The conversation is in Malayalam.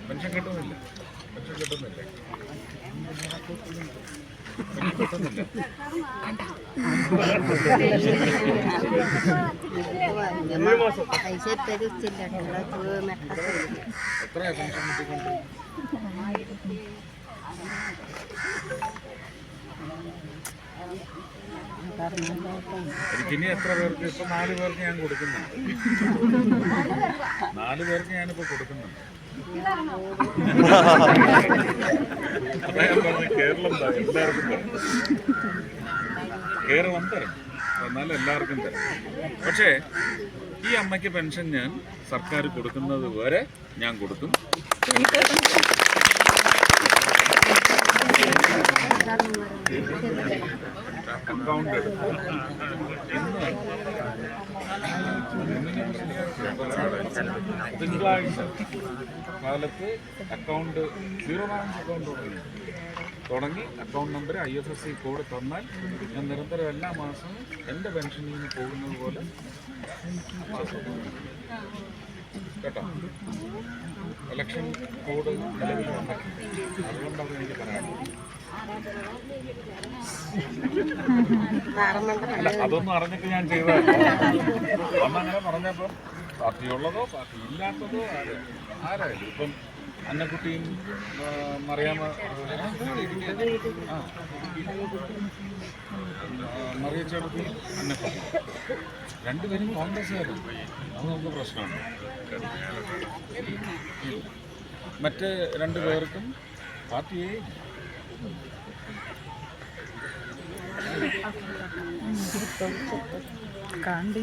പെൻഷൻ കിട്ടുന്നില്ല. പെൻഷൻ കിട്ടുന്നില്ല. എത്രയാ പെൻഷൻ കിട്ടിക്കൊണ്ട്? എനിക്കിനി എത്ര പേർക്ക്? ഇപ്പൊ 4 പേർക്ക് ഞാൻ കൊടുക്കുന്നുണ്ട്. 4 പേർക്ക് ഞാനിപ്പോ കൊടുക്കുന്നുണ്ട്. അതാ ഞാൻ പറഞ്ഞ കേരളം എല്ലാവർക്കും തരും. കേരളം തരും, എന്നാലും എല്ലാവർക്കും തരും. പക്ഷേ ഈ അമ്മയ്ക്ക് പെൻഷൻ ഞാൻ സർക്കാർ കൊടുക്കുന്നത് വരെ ഞാൻ കൊടുക്കും. അക്കൗണ്ട് ഇന്ന് തിങ്കളാഴ്ച കാലത്ത് അക്കൗണ്ട് 0 ബാലൻസ് അക്കൗണ്ട് തുടങ്ങി അക്കൗണ്ട് നമ്പർ IFSC കോഡ് തന്നാൽ ഞാൻ നിരന്തരം എല്ലാ മാസവും എൻ്റെ പെൻഷനിൽ നിന്ന് പോകുന്നത് പോലെ കേട്ടോ. ഇലക്ഷൻ കോഡ് നിലവിൽ വന്നിട്ടുണ്ട്, അതുകൊണ്ടത് എനിക്ക് പറയാനുള്ളത്. അല്ല, അതൊന്നും അറിഞ്ഞിട്ട് ഞാൻ ചെയ്തതല്ല. അന്നങ്ങനെ പറഞ്ഞപ്പം പാർട്ടിയുള്ളതോ പാർട്ടി ഇല്ലാത്തതോ ആരായാലും ഇപ്പം അന്നക്കുട്ടിയും മറിയച്ചേട്ടത്തിയും അന്നക്കുട്ടി രണ്ടുപേരും കോൺഗ്രസ്സുകാരും. അത് നമുക്ക് പ്രശ്നമാണ്. മറ്റ് 2 പേർക്കും പാർട്ടിയെ കാണ്ടി